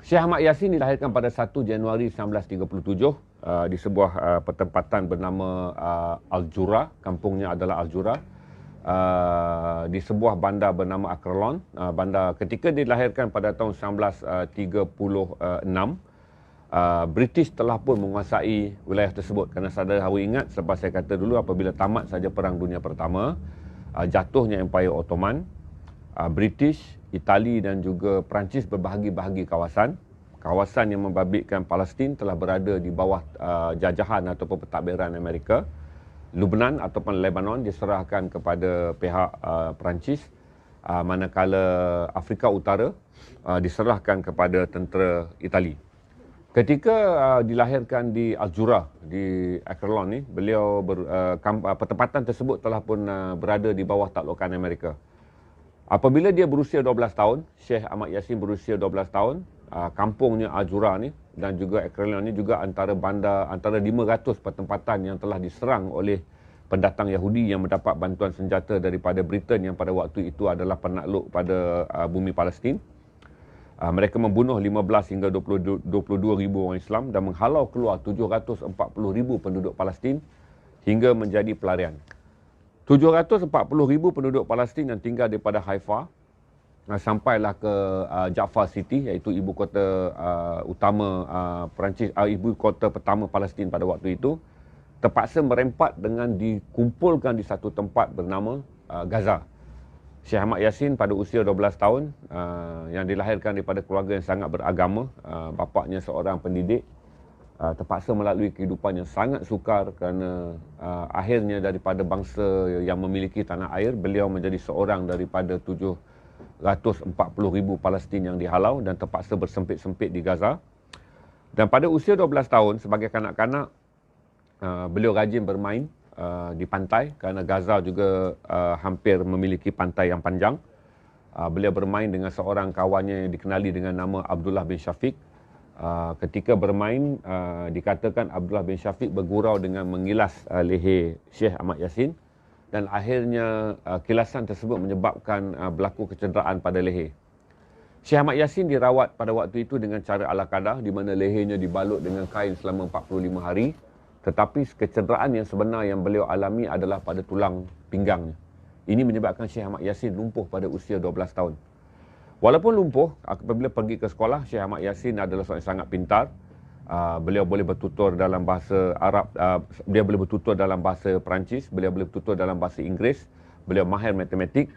Syekh Ahmad Yassin dilahirkan pada 1 Januari 1937 di sebuah pertempatan bernama Al-Jura, kampungnya adalah Al-Jura, di sebuah bandar bernama Akralon. Bandar ketika dilahirkan pada tahun 1936, British telah pun menguasai wilayah tersebut. Kerana saudara harus ingat, selepas saya kata dulu, apabila tamat saja Perang Dunia Pertama, jatuhnya Empire Ottoman, British, Itali dan juga Perancis berbahagi-bahagi kawasan. Kawasan yang membabitkan Palestin telah berada di bawah jajahan ataupun pentadbiran Amerika. Lebanon ataupun Lebanon diserahkan kepada pihak Perancis, manakala Afrika Utara diserahkan kepada tentera Itali. Ketika dilahirkan di Al-Jura di Akralon ni, beliau pertempatan tersebut telah pun berada di bawah taklukan Amerika. Apabila dia berusia 12 tahun, Syekh Ahmad Yassin berusia 12 tahun, kampungnya Al-Jura ni dan juga Akralon ni juga antara 500 pertempatan yang telah diserang oleh pendatang Yahudi yang mendapat bantuan senjata daripada Britain yang pada waktu itu adalah penakluk pada bumi Palestin. Mereka membunuh 15 hingga 22 ribu orang Islam dan menghalau keluar 740 ribu penduduk Palestin hingga menjadi pelarian. 740 ribu penduduk Palestin yang tinggal daripada Haifa sampailah ke Jaffa City, iaitu ibu kota utama Perancis, ibu kota pertama Palestin pada waktu itu, terpaksa merempat dengan dikumpulkan di satu tempat bernama Gaza. Syekh Ahmad Yassin pada usia 12 tahun yang dilahirkan daripada keluarga yang sangat beragama, bapaknya seorang pendidik, terpaksa melalui kehidupan yang sangat sukar kerana akhirnya daripada bangsa yang memiliki tanah air, beliau menjadi seorang daripada 740 ribu Palestin yang dihalau dan terpaksa bersempit-sempit di Gaza. Dan pada usia 12 tahun, sebagai kanak-kanak, beliau rajin bermain di pantai kerana Gaza juga hampir memiliki pantai yang panjang. Beliau bermain dengan seorang kawannya yang dikenali dengan nama Abdullah bin Syafiq. Ketika bermain, dikatakan Abdullah bin Syafiq bergurau dengan mengilas leher Syekh Ahmad Yassin dan akhirnya kilasan tersebut menyebabkan berlaku kecederaan pada leher. Syekh Ahmad Yassin dirawat pada waktu itu dengan cara ala kadah, di mana lehernya dibalut dengan kain selama 45 hari. Tetapi kecederaan yang sebenar yang beliau alami adalah pada tulang pinggangnya. Ini menyebabkan Syekh Ahmad Yassin lumpuh pada usia 12 tahun. Walaupun lumpuh, apabila pergi ke sekolah, Syekh Ahmad Yassin adalah seorang yang sangat pintar. Beliau boleh bertutur dalam bahasa Arab, beliau boleh bertutur dalam bahasa Perancis, beliau boleh bertutur dalam bahasa Inggeris, beliau mahir matematik,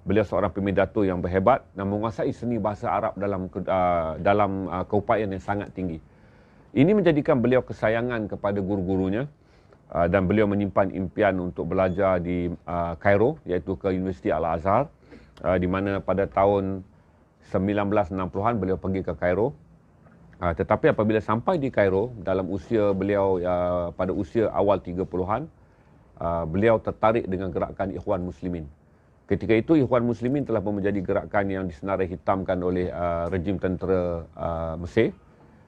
beliau seorang pemidato yang berhebat dan menguasai seni bahasa Arab dalam keupayaan yang sangat tinggi. Ini menjadikan beliau kesayangan kepada guru-gurunya dan beliau menyimpan impian untuk belajar di Kairo, iaitu ke Universiti Al-Azhar, di mana pada tahun 1960-an beliau pergi ke Kairo. Tetapi apabila sampai di Kairo, dalam usia beliau pada usia awal 30-an, beliau tertarik dengan gerakan Ikhwan Muslimin. Ketika itu Ikhwan Muslimin telah menjadi gerakan yang disenarai hitamkan oleh rejim tentera Mesir,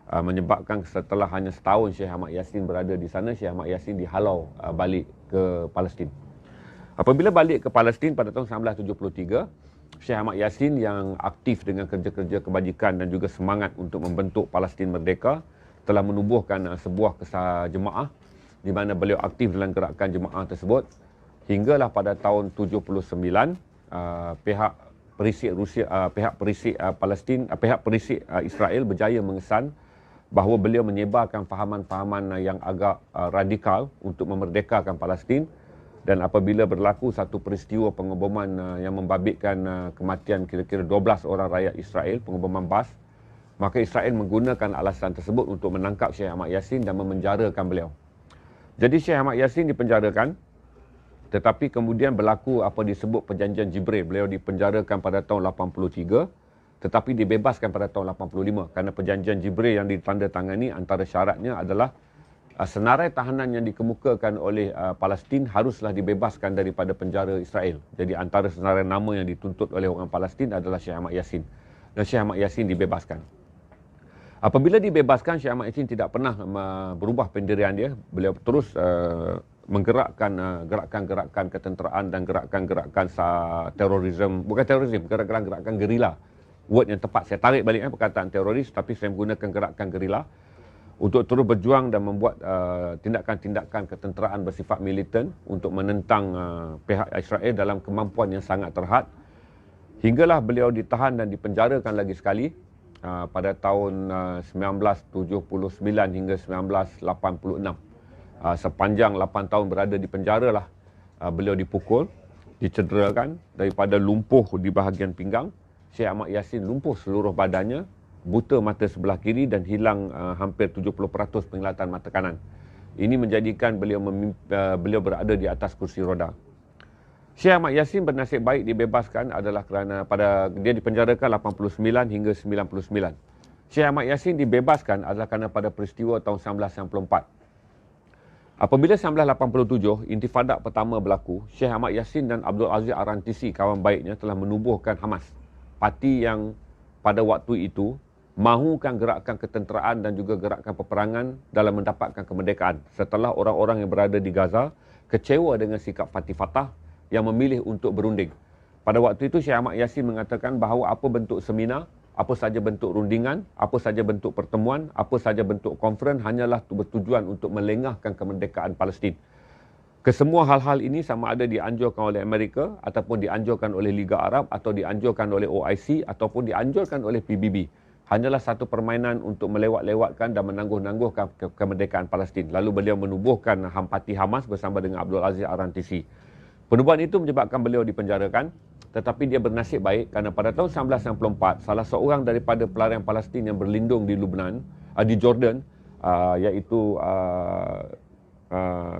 menyebabkan setelah hanya setahun Syekh Ahmad Yassin berada di sana, Syekh Ahmad Yassin dihalau balik ke Palestin. Apabila balik ke Palestin pada tahun 1973, Syekh Ahmad Yassin yang aktif dengan kerja-kerja kebajikan dan juga semangat untuk membentuk Palestin merdeka, telah menubuhkan sebuah jemaah di mana beliau aktif dalam gerakan jemaah tersebut hinggalah pada tahun 79 pihak perisik Palestin, pihak perisik Israel berjaya mengesan bahawa beliau menyebarkan fahaman-fahaman yang agak radikal untuk memerdekakan Palestin. Dan apabila berlaku satu peristiwa pengeboman yang membabitkan kematian kira-kira 12 orang rakyat Israel, pengeboman bas, maka Israel menggunakan alasan tersebut untuk menangkap Syekh Ahmad Yassin dan memenjarakan beliau. Jadi Syekh Ahmad Yassin dipenjarakan, tetapi kemudian berlaku apa disebut perjanjian Jibril. Beliau dipenjarakan pada tahun 83, tetapi dibebaskan pada tahun 85 kerana perjanjian Jibril yang ditandatangani antara syaratnya adalah senarai tahanan yang dikemukakan oleh Palestin haruslah dibebaskan daripada penjara Israel. Jadi antara senarai nama yang dituntut oleh orang Palestin adalah Syekh Ahmad Yassin. Dan Syekh Ahmad Yassin dibebaskan. Apabila dibebaskan, Syekh Ahmad Yassin tidak pernah berubah pendirian dia. Beliau terus menggerakkan gerakan-gerakan ketenteraan dan gerakan-gerakan terorisme, bukan terorisme, gerakan-gerakan gerila word yang tepat. Saya tarik balik perkataan teroris, tapi saya menggunakan gerakan gerila untuk terus berjuang dan membuat tindakan-tindakan ketenteraan bersifat militan untuk menentang pihak Israel dalam kemampuan yang sangat terhad. Hinggalah beliau ditahan dan dipenjarakan lagi sekali pada tahun 1979 hingga 1986. Sepanjang 8 tahun berada di penjara lah beliau dipukul, dicederakan daripada lumpuh di bahagian pinggang. Syekh Ahmad Yassin lumpuh seluruh badannya, buta mata sebelah kiri dan hilang hampir 70% penglihatan mata kanan. Ini menjadikan beliau berada di atas kursi roda. Syekh Ahmad Yassin bernasib baik dibebaskan adalah kerana dia dipenjarakan 89 hingga 99. Syekh Ahmad Yassin dibebaskan adalah kerana pada peristiwa tahun 1994. Apabila 1987 intifada pertama berlaku, Syekh Ahmad Yassin dan Abdul Aziz Ar-Rantisi, kawan baiknya, telah menubuhkan Hamas, parti yang pada waktu itu mahukan gerakan ketenteraan dan juga gerakan peperangan dalam mendapatkan kemerdekaan setelah orang-orang yang berada di Gaza kecewa dengan sikap parti Fatah yang memilih untuk berunding. Pada waktu itu Syekh Ahmad Yassin mengatakan bahawa apa bentuk seminar, apa saja bentuk rundingan, apa saja bentuk pertemuan, apa saja bentuk konferen hanyalah bertujuan untuk melengahkan kemerdekaan Palestin. Kesemua hal-hal ini sama ada dianjurkan oleh Amerika ataupun dianjurkan oleh Liga Arab atau dianjurkan oleh OIC ataupun dianjurkan oleh PBB. Hanyalah satu permainan untuk melewat-lewatkan dan menangguh-nangguhkan kemerdekaan Palestin. Lalu beliau menubuhkan Parti Hamas bersama dengan Abdul Aziz Ar-Rantisi. Penubuhan itu menyebabkan beliau dipenjarakan, tetapi dia bernasib baik kerana pada tahun 1994 salah seorang daripada pelarian Palestin yang berlindung di Lebanon, di Jordan, iaitu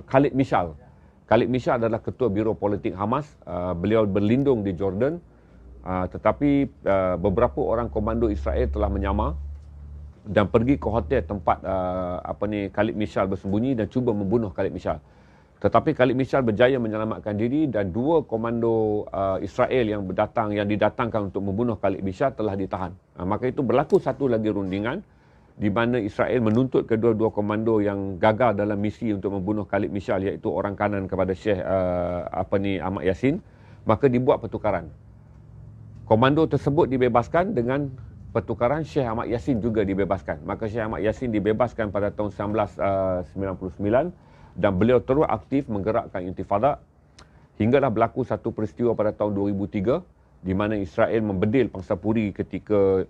Khalid Mishal. Khalid Mishal adalah ketua Biro Politik Hamas. Beliau berlindung di Jordan, tetapi beberapa orang komando Israel telah menyamar dan pergi ke hotel tempat Khalid Mishal bersembunyi dan cuba membunuh Khalid Mishal. Tetapi Khalid Mishal berjaya menyelamatkan diri dan dua komando Israel yang didatangkan untuk membunuh Khalid Mishal telah ditahan. Maka itu berlaku satu lagi rundingan di mana Israel menuntut kedua-dua komando yang gagal dalam misi untuk membunuh Khalid Mishal, iaitu orang kanan kepada Syekh Ahmad Yassin. Maka dibuat pertukaran. Komando tersebut dibebaskan dengan pertukaran Syekh Ahmad Yassin juga dibebaskan. Maka Syekh Ahmad Yassin dibebaskan pada tahun 1999 dan beliau terus aktif menggerakkan intifada hinggalah berlaku satu peristiwa pada tahun 2003 di mana Israel membedil Pangsapuri ketika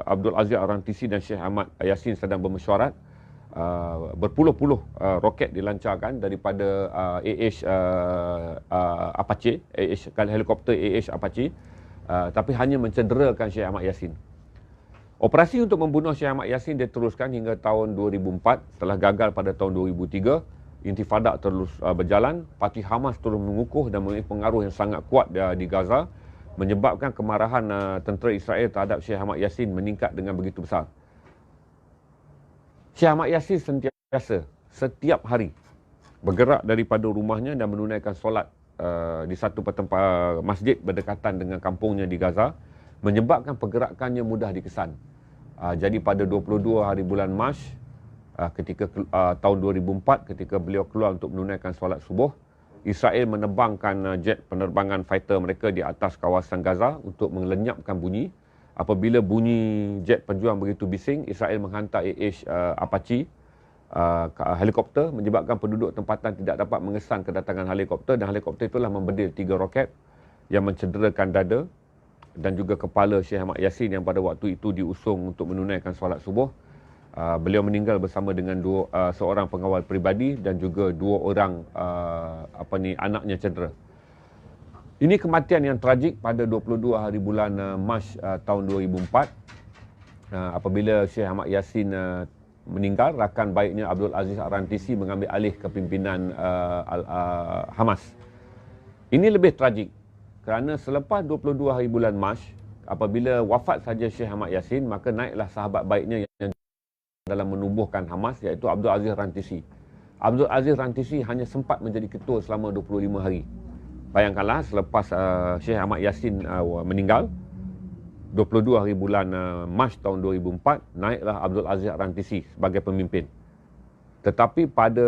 Abdul Aziz Ar-Rantisi dan Syekh Ahmad Yassin sedang bermesyuarat. Berpuluh-puluh roket dilancarkan daripada Apache, helikopter Apache, tapi hanya mencederakan Syekh Ahmad Yassin. Operasi untuk membunuh Syekh Ahmad Yassin diteruskan hingga tahun 2004. Setelah gagal pada tahun 2003, intifada terus berjalan. Parti Hamas terus mengukuh dan memiliki pengaruh yang sangat kuat di Gaza, menyebabkan kemarahan tentera Israel terhadap Syekh Ahmad Yassin meningkat dengan begitu besar. Syekh Ahmad Yassin sentiasa, setiap hari, bergerak daripada rumahnya dan menunaikan solat di satu masjid berdekatan dengan kampungnya di Gaza, menyebabkan pergerakannya mudah dikesan. Jadi pada 22 hari bulan Mac, ketika tahun 2004, ketika beliau keluar untuk menunaikan solat subuh, Israel menerbangkan jet penerbangan fighter mereka di atas kawasan Gaza untuk melenyapkan bunyi. Apabila bunyi jet pejuang begitu bising, Israel menghantar Apache helikopter, menyebabkan penduduk tempatan tidak dapat mengesan kedatangan helikopter, dan helikopter itulah membedil 3 roket yang mencederakan dada dan juga kepala Syekh Ahmad Yassin yang pada waktu itu diusung untuk menunaikan solat subuh. Beliau meninggal bersama dengan seorang pengawal peribadi dan juga 2 orang anaknya cedera. Ini kematian yang tragik pada 22 hari bulan Mac tahun 2004. Apabila Syekh Ahmad Yassin meninggal, rakan baiknya Abdul Aziz Ar-Rantisi mengambil alih kepimpinan Hamas. Ini lebih tragik kerana selepas 22 hari bulan Mac, apabila wafat saja Syekh Ahmad Yassin, maka naiklah sahabat baiknya yang dalam menubuhkan Hamas, iaitu Abdul Aziz Rantisi. Abdul Aziz Rantisi hanya sempat menjadi ketua selama 25 hari. Bayangkanlah, selepas Syekh Ahmad Yassin meninggal, 22 hari bulan Mac tahun 2004, naiklah Abdul Aziz Rantisi sebagai pemimpin. Tetapi pada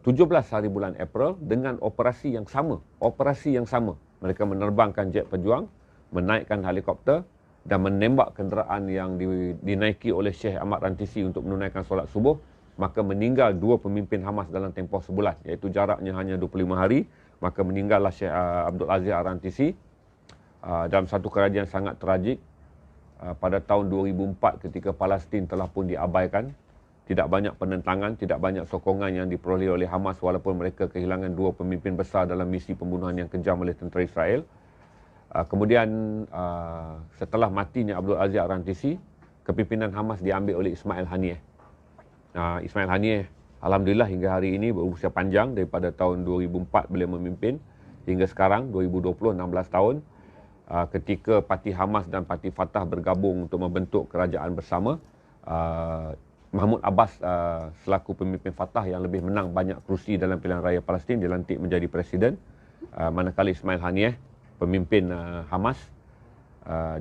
17 hari bulan April, dengan operasi yang sama, mereka menerbangkan jet pejuang, menaikkan helikopter dan menembak kenderaan yang dinaiki oleh Syekh Ahmad Rantisi untuk menunaikan solat subuh, maka meninggal 2 pemimpin Hamas dalam tempoh sebulan, iaitu jaraknya hanya 25 hari, maka meninggallah Syekh Abdul Aziz Ar-Rantisi dalam satu kejadian sangat tragik pada tahun 2004 ketika Palestin telah pun diabaikan. Tidak banyak penentangan, tidak banyak sokongan yang diperoleh oleh Hamas walaupun mereka kehilangan 2 pemimpin besar dalam misi pembunuhan yang kejam oleh tentera Israel. Kemudian setelah matinya Abdul Aziz Ar-Rantisi, kepimpinan Hamas diambil oleh Ismail Haniyeh. Ismail Haniyeh alhamdulillah hingga hari ini berusia panjang, daripada tahun 2004 beliau memimpin hingga sekarang 2020, 16 tahun. Ketika parti Hamas dan parti Fatah bergabung untuk membentuk kerajaan bersama, Mahmud Abbas selaku pemimpin Fatah yang lebih menang banyak kerusi dalam pilihan raya Palestin dilantik menjadi presiden, manakala Ismail Haniyeh pemimpin Hamas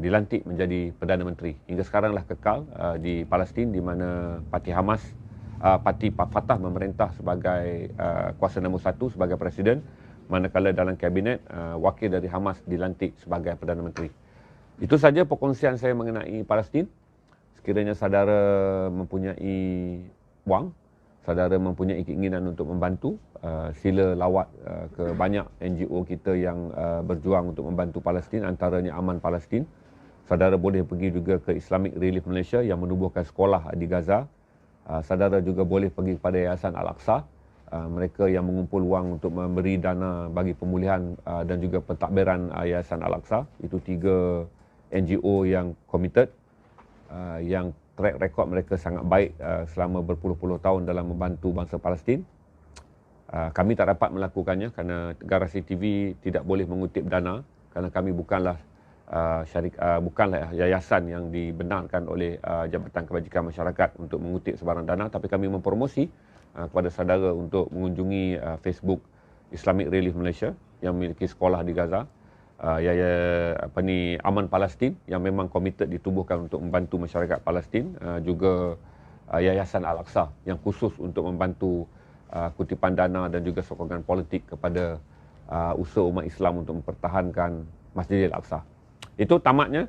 dilantik menjadi Perdana Menteri. Hingga sekaranglah kekal di Palestin, di mana parti Hamas, parti Fatah memerintah sebagai kuasa nombor 1 sebagai presiden, manakala dalam kabinet wakil dari Hamas dilantik sebagai Perdana Menteri. Itu saja perkongsian saya mengenai Palestin. Sekiranya saudara mempunyai wang, saudara mempunyai keinginan untuk membantu, sila lawat ke banyak NGO kita yang berjuang untuk membantu Palestin, antaranya Aman Palestin. Saudara boleh pergi juga ke Islamic Relief Malaysia yang menubuhkan sekolah di Gaza. Saudara juga boleh pergi kepada Yayasan Al-Aqsa, mereka yang mengumpul wang untuk memberi dana bagi pemulihan dan juga pentadbiran Yayasan Al-Aqsa. Itu 3 NGO yang committed, yang track record mereka sangat baik selama berpuluh-puluh tahun dalam membantu bangsa Palestin. Kami tak dapat melakukannya kerana Garasi TV tidak boleh mengutip dana, kerana kami bukanlah bukanlah yayasan yang dibenarkan oleh Jabatan Kebajikan Masyarakat untuk mengutip sebarang dana, tapi kami mempromosi kepada saudara untuk mengunjungi Facebook Islamic Relief Malaysia yang memiliki sekolah di Gaza, Aman Palestin yang memang komited ditubuhkan untuk membantu masyarakat Palestin, juga Yayasan Al-Aqsa yang khusus untuk membantu kutipan dana dan juga sokongan politik kepada usaha umat Islam untuk mempertahankan Masjidil Aqsa. Itu tamatnya